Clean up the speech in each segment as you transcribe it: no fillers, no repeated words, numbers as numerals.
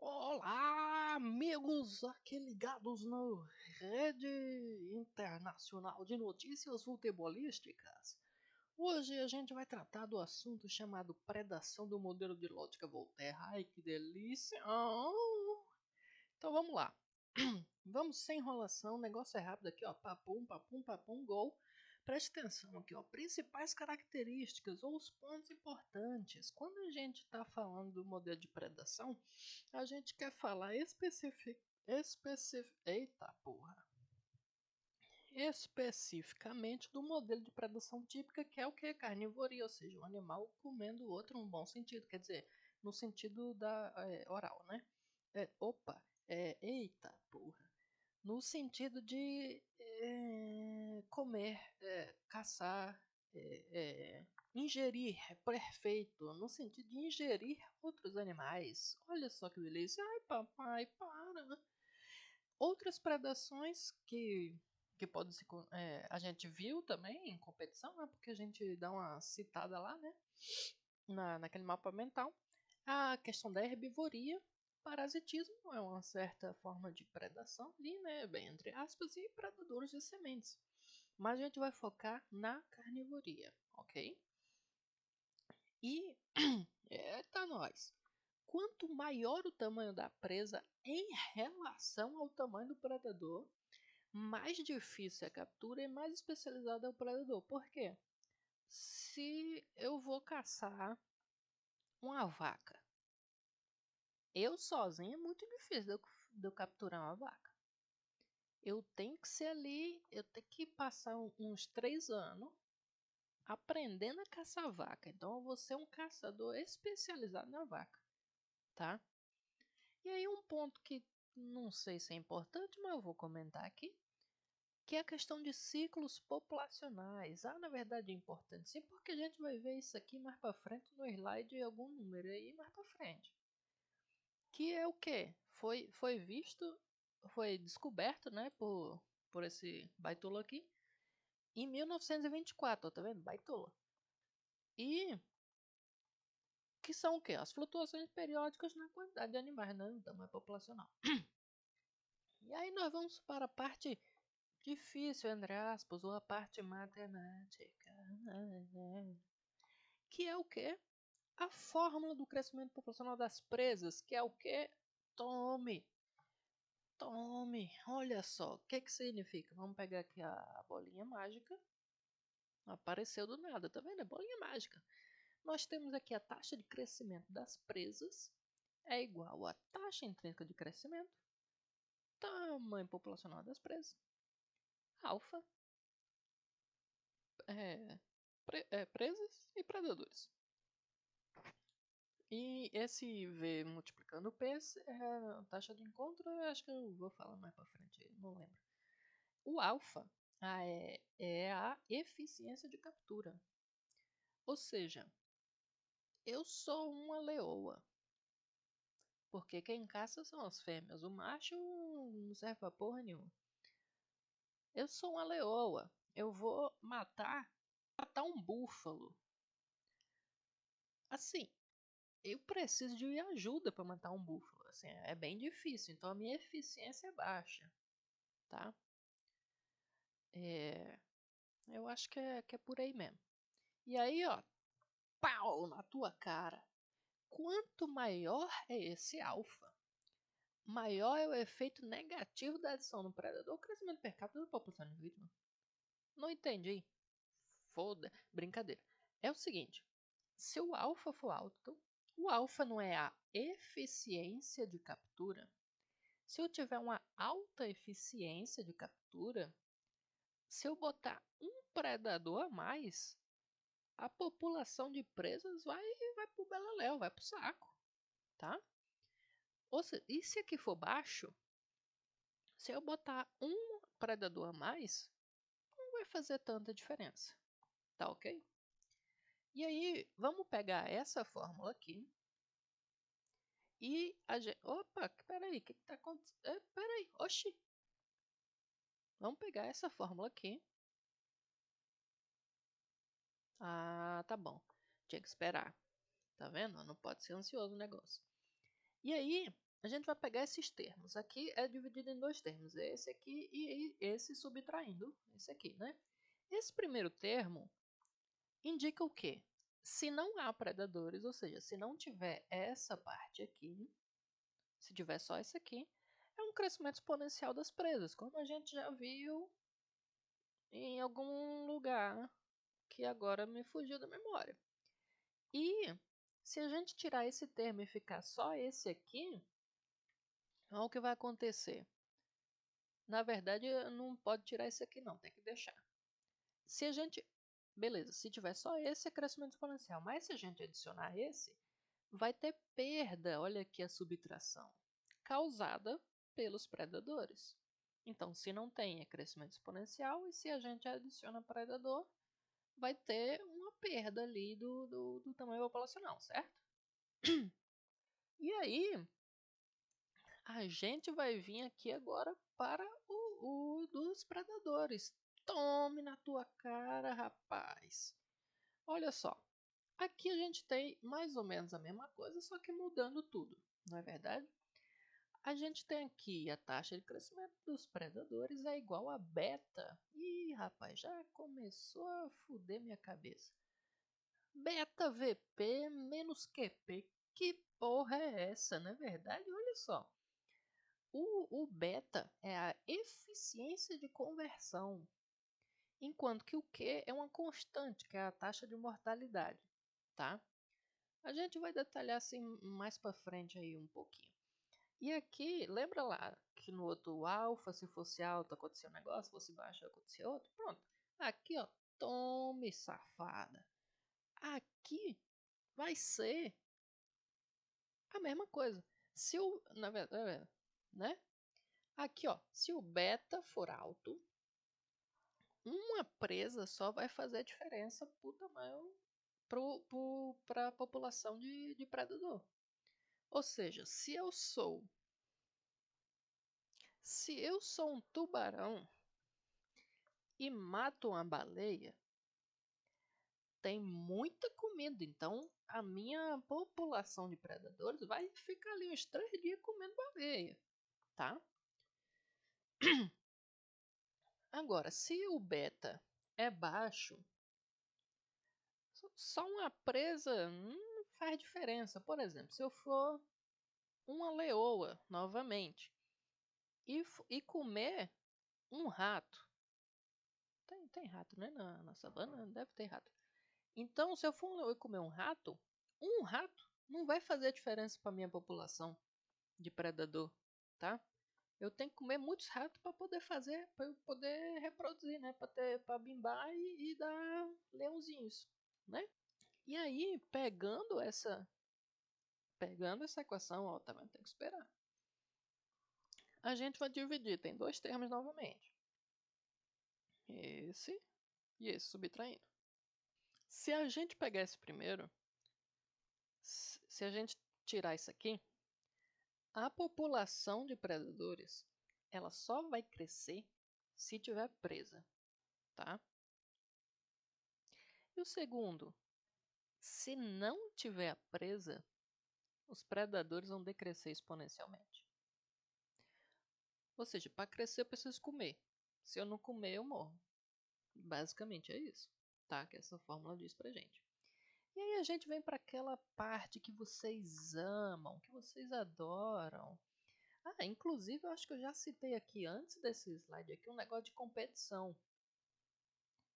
Olá, amigos aqui ligados na Rede Internacional de Notícias Futebolísticas. Hoje a gente vai tratar do assunto chamado predação do modelo de lógica Voltaire. Ai, que delícia! Então vamos lá. Vamos sem enrolação, o negócio é rápido aqui, ó. Papum, papum, papum, gol. Preste atenção aqui, ó. Principais características ou os pontos importantes. Quando a gente está falando do modelo de predação, a gente quer falar Eita porra! Especificamente do modelo de predação típica, que é o que? Carnivoria, ou seja, um animal comendo o outro no bom sentido, quer dizer, no sentido da oral, né? Eita porra! No sentido de comer, caçar, ingerir, é perfeito, no sentido de ingerir outros animais. Olha só que delícia. Ai, papai, para. Outras predações que pode se, a gente viu também em competição, né, porque a gente dá uma citada lá, né, naquele mapa mental. A questão da herbivoria, parasitismo é uma certa forma de predação ali, né, bem entre aspas, e predadores de sementes. Mas a gente vai focar na carnivoria, ok? E eita nós! Quanto maior o tamanho da presa em relação ao tamanho do predador, mais difícil é a captura e mais especializado é o predador. Por quê? Se eu vou caçar uma vaca, eu sozinho é muito difícil de eu capturar uma vaca. Eu tenho que ser ali, eu tenho que passar uns 3 anos aprendendo a caçar vaca. Então eu vou ser um caçador especializado na vaca, tá? E aí um ponto que não sei se é importante, mas eu vou comentar aqui, que é a questão de ciclos populacionais. Na verdade é importante sim, porque a gente vai ver isso aqui mais para frente no slide algum número aí mais para frente. Que é o que? Foi visto, foi descoberto, né, por esse baitola aqui, em 1924, ó, tá vendo? Baitola. E que são o quê? As flutuações periódicas na quantidade de animais, né, no tamanho populacional. E aí nós vamos para a parte difícil, entre aspas, ou a parte matemática. Que é o quê? A fórmula do crescimento populacional das presas, que é o quê? Tome! Tome! Olha só, o que que significa? Vamos pegar aqui a bolinha mágica. Apareceu do nada, tá vendo? É bolinha mágica. Nós temos aqui a taxa de crescimento das presas é igual à taxa intrínseca de crescimento, tamanho populacional das presas, alfa, presas e predadores. E esse V multiplicando P é a taxa de encontro, eu acho que eu vou falar mais pra frente, não lembro. O alfa é a eficiência de captura. Ou seja, eu sou uma leoa. Porque quem caça são as fêmeas. O macho não serve pra porra nenhuma. Eu sou uma leoa. Eu vou matar um búfalo. Assim, eu preciso de ajuda para matar um búfalo. Assim, é bem difícil. Então a minha eficiência é baixa. Tá? Eu acho que é por aí mesmo. E aí, ó, pau na tua cara. Quanto maior é esse alfa, maior é o efeito negativo da adição no predador ao crescimento per capita da população de vítima. Não entendi. Foda. Brincadeira. É o seguinte. Se o alfa for alto, o alfa não é a eficiência de captura. Se eu tiver uma alta eficiência de captura, se eu botar um predador a mais, a população de presas vai pro beleléu, vai pro saco, tá? Ou seja, e se aqui for baixo, se eu botar um predador a mais, não vai fazer tanta diferença, tá ok? E aí, vamos pegar essa fórmula aqui e a gente... Opa, peraí, o que tá acontecendo? Peraí, oxi! Vamos pegar essa fórmula aqui. Tá bom. Tinha que esperar. Tá vendo? Não pode ser ansioso o negócio. E aí, a gente vai pegar esses termos. Aqui é dividido em dois termos, esse aqui e esse subtraindo esse aqui, né? Esse primeiro termo indica o quê? Se não há predadores, ou seja, se não tiver essa parte aqui, se tiver só esse aqui, é um crescimento exponencial das presas, como a gente já viu em algum lugar que agora me fugiu da memória. E se a gente tirar esse termo e ficar só esse aqui, olha o que vai acontecer. Na verdade, não pode tirar esse aqui não, tem que deixar. Se a gente... Beleza, se tiver só esse é crescimento exponencial, mas se a gente adicionar esse, vai ter perda, olha aqui a subtração, causada pelos predadores. Então, se não tem, é crescimento exponencial, e se a gente adiciona predador, vai ter uma perda ali do tamanho populacional, certo? E aí, a gente vai vir aqui agora para o dos predadores. Tome na tua cara, rapaz. Olha só, aqui a gente tem mais ou menos a mesma coisa, só que mudando tudo, não é verdade? A gente tem aqui a taxa de crescimento dos predadores é igual a beta. Ih, rapaz, já começou a fuder minha cabeça. Beta VP menos QP. Que porra é essa, não é verdade? Olha só. O beta é a eficiência de conversão, enquanto que o Q é uma constante, que é a taxa de mortalidade, tá? A gente vai detalhar assim mais para frente aí um pouquinho. E aqui, lembra lá que no outro alfa, se fosse alto acontecia um negócio, se fosse baixo acontecia outro? Pronto. Aqui, ó, tome safada. Aqui vai ser a mesma coisa. Se o, na verdade, né? Aqui, ó, se o beta for alto, uma presa só vai fazer diferença pro tamanho, para a população de predador. Ou seja, se eu sou um tubarão e mato uma baleia, tem muita comida, então a minha população de predadores vai ficar ali uns 3 dias comendo baleia, tá? Agora, se o beta é baixo, só uma presa não faz diferença. Por exemplo, se eu for uma leoa novamente e comer um rato, tem rato, né? Na savana deve ter rato. Então, se eu for comer um rato não vai fazer diferença para minha população de predador, tá? Eu tenho que comer muitos ratos para poder fazer, para eu poder reproduzir, né? Para bimbar e dar leãozinhos, né? E aí, pegando essa equação, ó, também tem que esperar. A gente vai dividir, tem dois termos novamente. Esse e esse subtraindo. Se a gente pegar esse primeiro, se a gente tirar isso aqui, a população de predadores, ela só vai crescer se tiver presa, tá? E o segundo, se não tiver presa, os predadores vão decrescer exponencialmente. Ou seja, para crescer eu preciso comer. Se eu não comer, eu morro. Basicamente é isso, tá? Que essa fórmula diz pra gente. E aí a gente vem para aquela parte que vocês amam, que vocês adoram. Ah, inclusive eu acho que eu já citei aqui antes desse slide aqui um negócio de competição.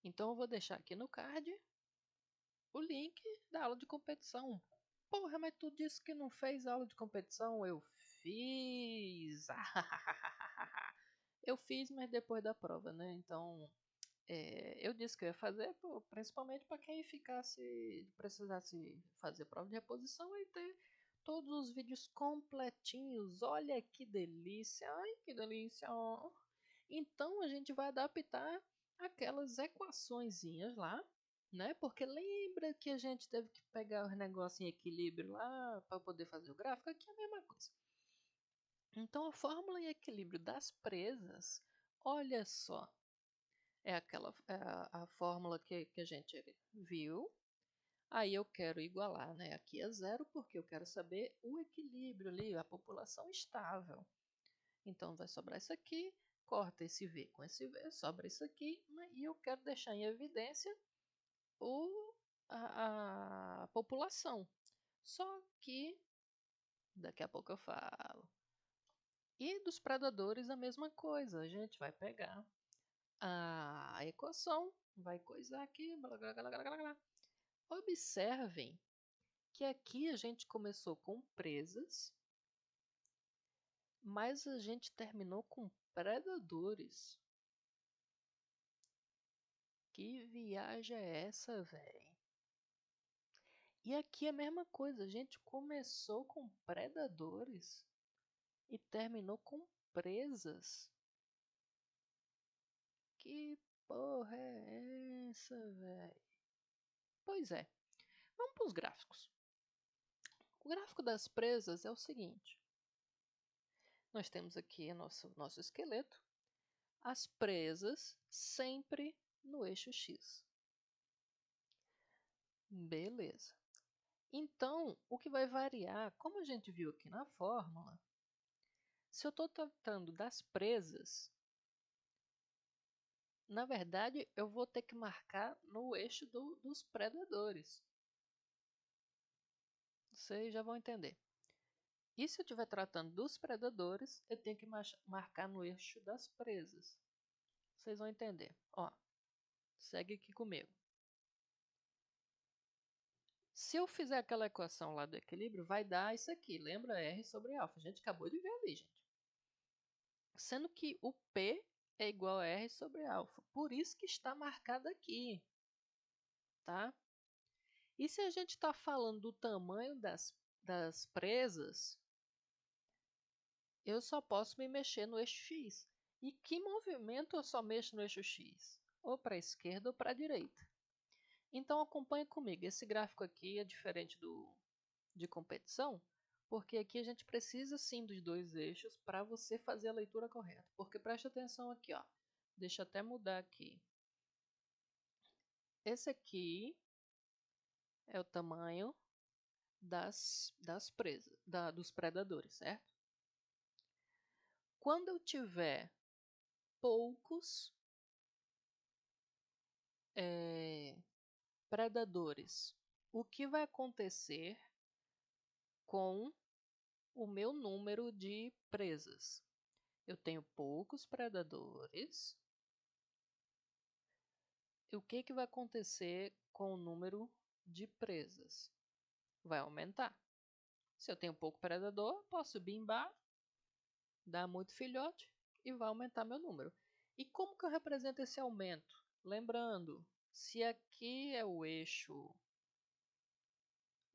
Então eu vou deixar aqui no card o link da aula de competição. Porra, mas tu disse que não fez aula de competição? Eu fiz! Eu fiz, mas depois da prova, né? Então, eu disse que eu ia fazer, principalmente para quem precisasse fazer prova de reposição e ter todos os vídeos completinhos. Olha que delícia! Ai, que delícia! Então, a gente vai adaptar aquelas equaçõezinhas lá, né? Porque lembra que a gente teve que pegar os negócios em equilíbrio lá para poder fazer o gráfico? Aqui é a mesma coisa. Então, a fórmula em equilíbrio das presas, olha só, é a fórmula que a gente viu. Aí eu quero igualar, né? Aqui é 0 porque eu quero saber o equilíbrio ali, a população estável. Então vai sobrar isso aqui, corta esse V com esse V, sobra isso aqui, né? E eu quero deixar em evidência a população. Só que, daqui a pouco eu falo. E dos predadores a mesma coisa, a gente vai pegar a equação, vai coisar aqui, blá, blá, blá, blá, blá, blá. Observem que aqui a gente começou com presas, mas a gente terminou com predadores. Que viagem é essa, véi? E aqui é a mesma coisa, a gente começou com predadores e terminou com presas. Que porra é essa, véi? Pois é, vamos para os gráficos. O gráfico das presas é o seguinte. Nós temos aqui nosso esqueleto. As presas sempre no eixo X. Beleza. Então, o que vai variar, como a gente viu aqui na fórmula, se eu estou tratando das presas, na verdade eu vou ter que marcar no eixo dos predadores. Vocês já vão entender. E se eu estiver tratando dos predadores, eu tenho que marcar no eixo das presas. Vocês vão entender. Ó, segue aqui comigo. Se eu fizer aquela equação lá do equilíbrio, vai dar isso aqui. Lembra R sobre alfa? A gente acabou de ver ali, gente. Sendo que o P é igual a R sobre alfa. Por isso que está marcado aqui. Tá? E se a gente está falando do tamanho das presas, eu só posso me mexer no eixo X. E que movimento eu só mexo no eixo X? Ou para a esquerda ou para a direita. Então acompanhe comigo. Esse gráfico aqui é diferente de competição, porque aqui a gente precisa sim dos dois eixos para você fazer a leitura correta. Porque preste atenção aqui, ó. Deixa eu até mudar aqui. Esse aqui é o tamanho das presas, dos predadores, certo? Quando eu tiver poucos predadores, o que vai acontecer com o meu número de presas? Eu tenho poucos predadores. E o que vai acontecer com o número de presas? Vai aumentar. Se eu tenho pouco predador, posso bimbar, dar muito filhote e vai aumentar meu número. E como que eu represento esse aumento? Lembrando, se aqui é o eixo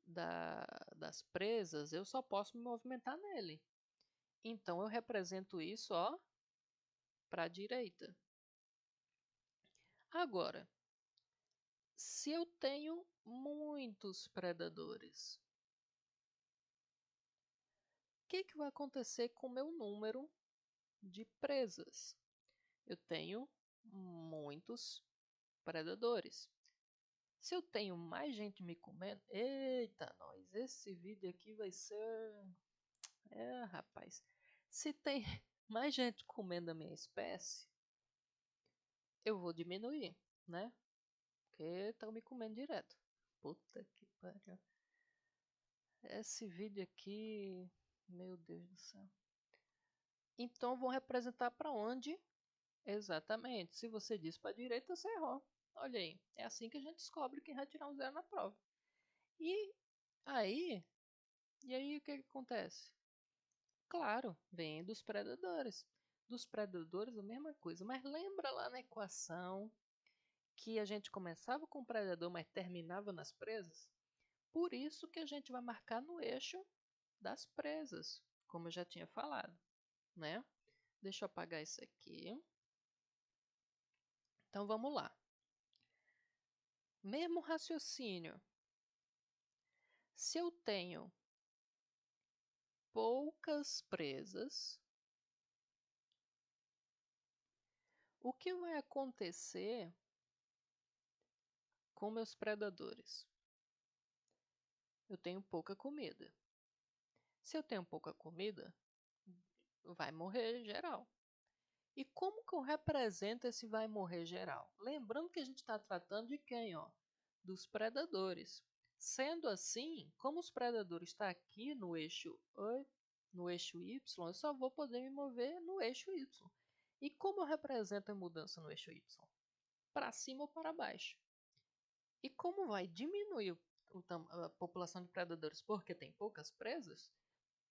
das presas, eu só posso me movimentar nele. Então eu represento isso, ó, para a direita. Agora, se eu tenho muitos predadores, o que vai acontecer com o meu número de presas? Eu tenho muitos predadores. Se eu tenho mais gente me comendo, eita nós, esse vídeo aqui vai ser... rapaz, se tem mais gente comendo a minha espécie, eu vou diminuir, né? Porque estão me comendo direto. Puta que pariu. Esse vídeo aqui, meu Deus do céu. Então vão representar para onde? Exatamente. Se você diz para a direita, você errou. Olha aí, é assim que a gente descobre quem vai tirar um zero na prova. E aí, o que acontece? Claro, vem dos predadores. Dos predadores a mesma coisa, mas lembra lá na equação que a gente começava com o predador, mas terminava nas presas? Por isso que a gente vai marcar no eixo das presas, como eu já tinha falado, né? Deixa eu apagar isso aqui. Então vamos lá. Mesmo raciocínio. Se eu tenho poucas presas, o que vai acontecer com meus predadores? eu tenho pouca comida. Se eu tenho pouca comida, vai morrer geral. E como que eu represento esse vai morrer geral? Lembrando que a gente está tratando de quem, ó? Dos predadores. Sendo assim, como os predadores estão aqui no eixo Y, eu só vou poder me mover no eixo Y. E como eu represento a mudança no eixo Y? Para cima ou para baixo? E como vai diminuir a população de predadores porque tem poucas presas,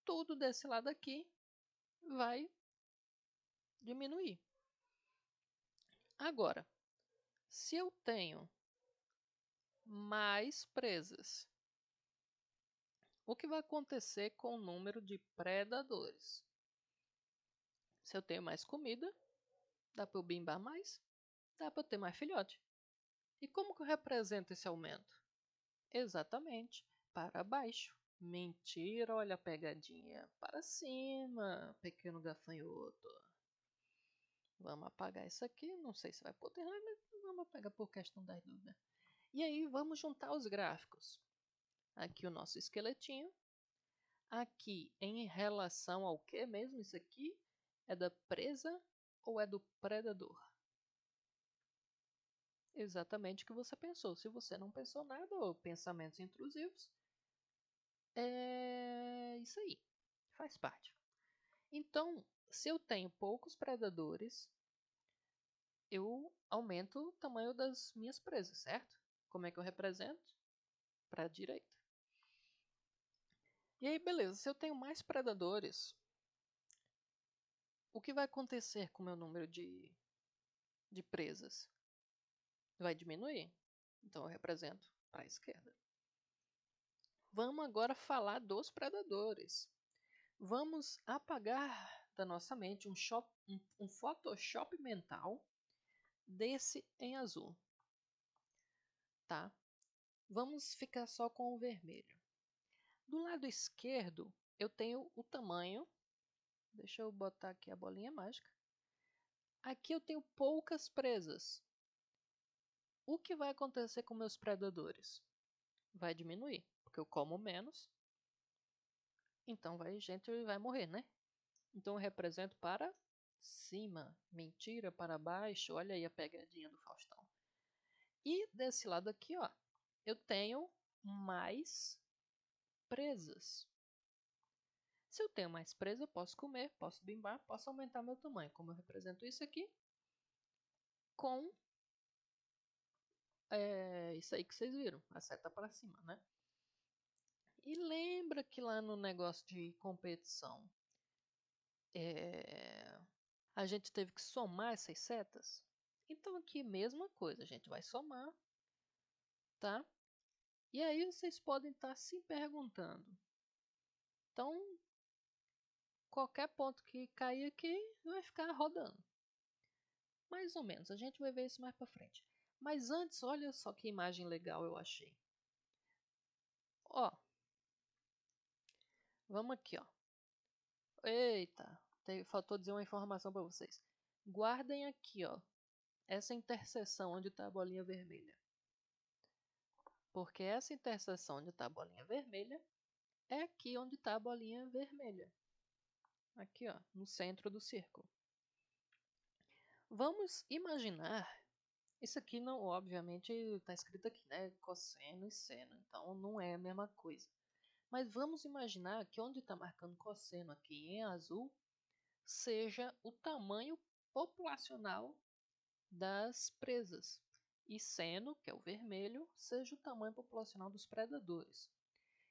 tudo desse lado aqui vai diminuir. Agora, se eu tenho mais presas, o que vai acontecer com o número de predadores? Se eu tenho mais comida, dá para eu bimbar mais, dá para eu ter mais filhote. E como que eu represento esse aumento? Exatamente, para baixo. Mentira, olha a pegadinha. Para cima, pequeno gafanhoto. Vamos apagar isso aqui, não sei se vai poder, mas vamos apagar por questão das dúvidas. E aí vamos juntar os gráficos. Aqui o nosso esqueletinho. Aqui em relação ao que mesmo? Isso aqui é da presa ou é do predador? Exatamente o que você pensou. Se você não pensou nada, ou pensamentos intrusivos, é isso aí. Faz parte. Então, se eu tenho poucos predadores, eu aumento o tamanho das minhas presas, certo? Como é que eu represento? Para a direita. E aí, beleza. Se eu tenho mais predadores, o que vai acontecer com o meu número de presas? Vai diminuir. Então, eu represento para a esquerda. Vamos agora falar dos predadores. Vamos apagar da nossa mente um Photoshop mental desse em azul. Tá? Vamos ficar só com o vermelho. Do lado esquerdo, eu tenho o tamanho. Deixa eu botar aqui a bolinha mágica. Aqui eu tenho poucas presas. O que vai acontecer com meus predadores? Vai diminuir, porque eu como menos. Então gente vai morrer, né? Então eu represento para cima. Mentira, para baixo. Olha aí a pegadinha do Faustão. E desse lado aqui, ó, eu tenho mais presas. Se eu tenho mais presa, eu posso comer, posso bimbar, posso aumentar meu tamanho. Como eu represento isso aqui? Com isso aí que vocês viram, a seta para cima, né? E lembra que lá no negócio de competição, a gente teve que somar essas setas? Então aqui mesma coisa, a gente vai somar, tá? E aí vocês podem estar se perguntando. Então, qualquer ponto que cair aqui vai ficar rodando. Mais ou menos, a gente vai ver isso mais para frente. Mas antes, olha só que imagem legal eu achei. Ó, vamos aqui, ó. Eita, faltou dizer uma informação para vocês. Guardem aqui, ó, essa interseção onde está a bolinha vermelha. Porque essa interseção onde está a bolinha vermelha é aqui onde está a bolinha vermelha. Aqui, ó, no centro do círculo. Vamos imaginar, isso aqui não, obviamente, está escrito aqui, né? Cosseno e seno, então não é a mesma coisa. Mas vamos imaginar que onde está marcando cosseno aqui em azul, seja o tamanho populacional das presas. E seno, que é o vermelho, seja o tamanho populacional dos predadores.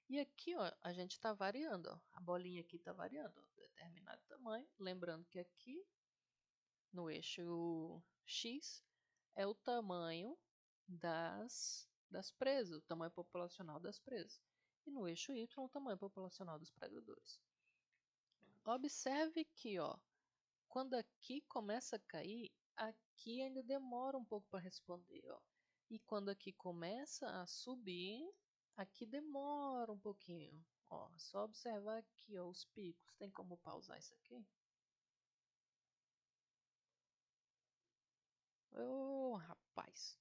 E aqui, ó, a gente está variando. Ó. A bolinha aqui está variando. Ó, determinado tamanho. Lembrando que aqui, no eixo X, é o tamanho das presas, o tamanho populacional das presas. E no eixo Y, o tamanho populacional dos predadores. Observe que, ó, quando aqui começa a cair, aqui ainda demora um pouco para responder, ó. E quando aqui começa a subir, aqui demora um pouquinho. Ó, só observar aqui, ó, os picos. Tem como pausar isso aqui? Ô, rapaz.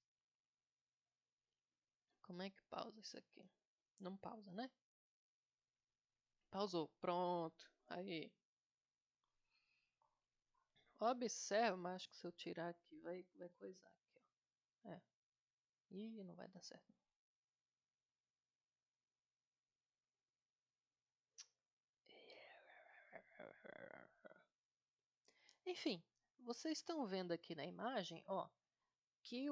Como é que pausa isso aqui? Não pausa, né? Pausou. Pronto. Aí. Observa, mas acho que se eu tirar aqui vai coisar aqui, ó. É. Ih, não vai dar certo. Enfim, vocês estão vendo aqui na imagem, ó, que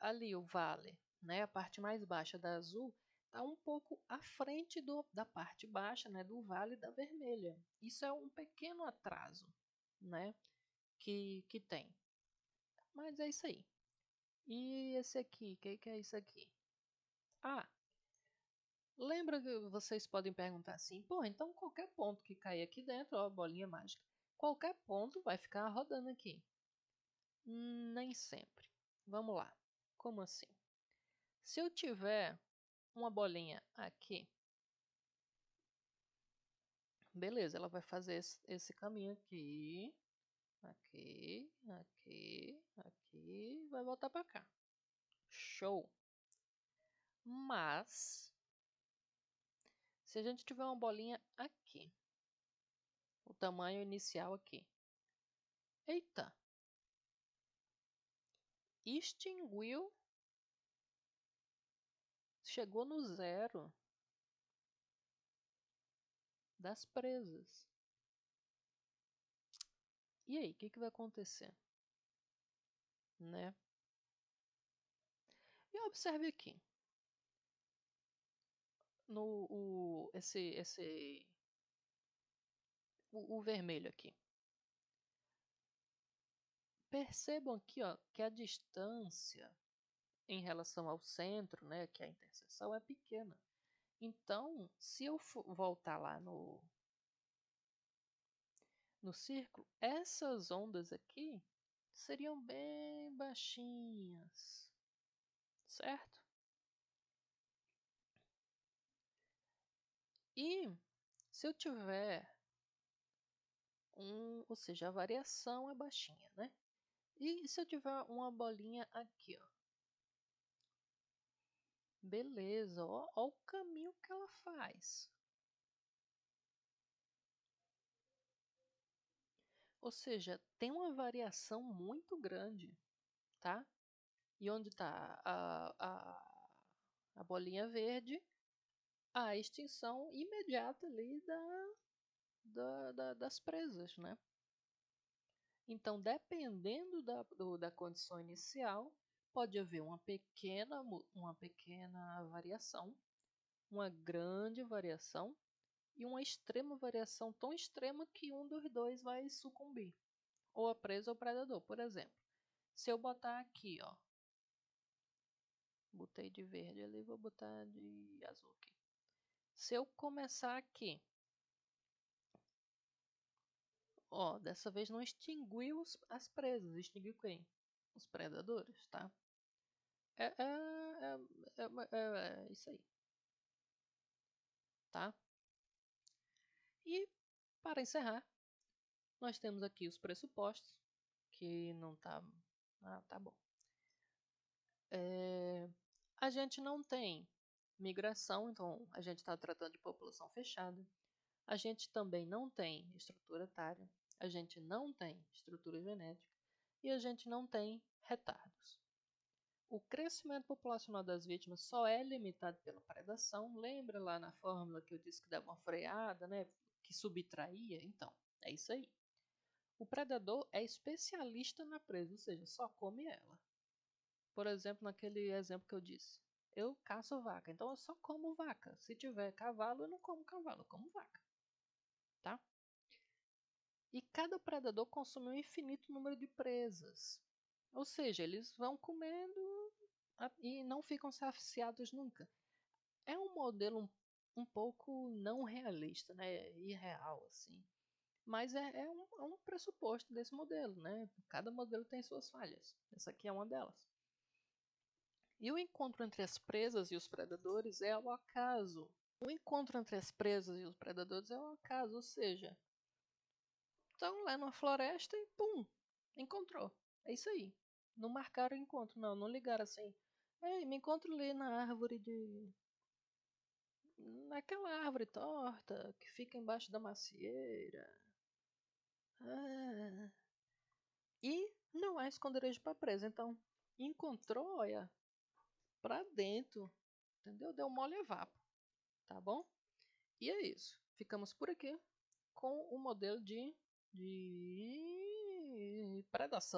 ali o vale, né, a parte mais baixa da azul, está um pouco à frente da parte baixa, né, do vale da vermelha. Isso é um pequeno atraso, né, que tem. Mas é isso aí. E esse aqui, o que é isso aqui? Ah, lembra que vocês podem perguntar assim, pô, então qualquer ponto que cair aqui dentro, ó, bolinha mágica, qualquer ponto vai ficar rodando aqui. Nem sempre. Vamos lá. Como assim? Se eu tiver uma bolinha aqui, beleza, ela vai fazer esse caminho aqui, aqui, aqui, aqui, vai voltar para cá. Show! Mas, se a gente tiver uma bolinha aqui, o tamanho inicial aqui, eita, extinguiu, chegou no zero das presas. E aí, o que vai acontecer? Né? E observe aqui. O vermelho aqui. Percebam aqui, ó, que a distância em relação ao centro, né, que é a interseção, é pequena. Então, se eu voltar lá no círculo, essas ondas aqui seriam bem baixinhas, certo? E se eu tiver ou seja, a variação é baixinha, né? E se eu tiver uma bolinha aqui, ó? Beleza, ó o caminho que ela faz. Ou seja, tem uma variação muito grande, tá? E onde está a bolinha verde? A extinção imediata ali das presas, né? Então, dependendo da condição inicial, pode haver uma pequena variação, uma grande variação e uma extrema variação tão extrema que um dos dois vai sucumbir, ou a presa ou o predador. Por exemplo, se eu botar aqui, ó, botei de verde ali, vou botar de azul aqui. Se eu começar aqui, ó, dessa vez não extinguiu as presas, extinguiu quem? Os predadores, tá? É isso aí, tá? E para encerrar, nós temos aqui os pressupostos, que não tá... Ah, tá bom. A gente não tem migração, então a gente está tratando de população fechada. A gente também não tem estrutura etária, a gente não tem estrutura genética e a gente não tem retardos. O crescimento populacional das vítimas só é limitado pela predação. Lembra lá na fórmula que eu disse que dava uma freada, né? Que subtraía? Então, é isso aí. O predador é especialista na presa, ou seja, só come ela. Por exemplo, naquele exemplo que eu disse. Eu caço vaca, então eu só como vaca. Se tiver cavalo, eu não como cavalo, eu como vaca. Tá? E cada predador consome um infinito número de presas. Ou seja, eles vão comendo e não ficam saciados nunca. É um modelo um pouco não realista, né? Irreal, assim. Mas é um pressuposto desse modelo, né? Cada modelo tem suas falhas. Essa aqui é uma delas. E o encontro entre as presas e os predadores é ao acaso. O encontro entre as presas e os predadores é ao acaso, ou seja, estão lá numa floresta e pum, encontrou. É isso aí. Não marcaram o encontro, não ligaram assim. Ei, me encontro ali na árvore naquela árvore torta que fica embaixo da macieira. Ah. E não há esconderijo para presa. Então, encontrou, olha, pra dentro. Entendeu? Deu mole a vapo. Tá bom? E é isso. Ficamos por aqui com o modelo de predação.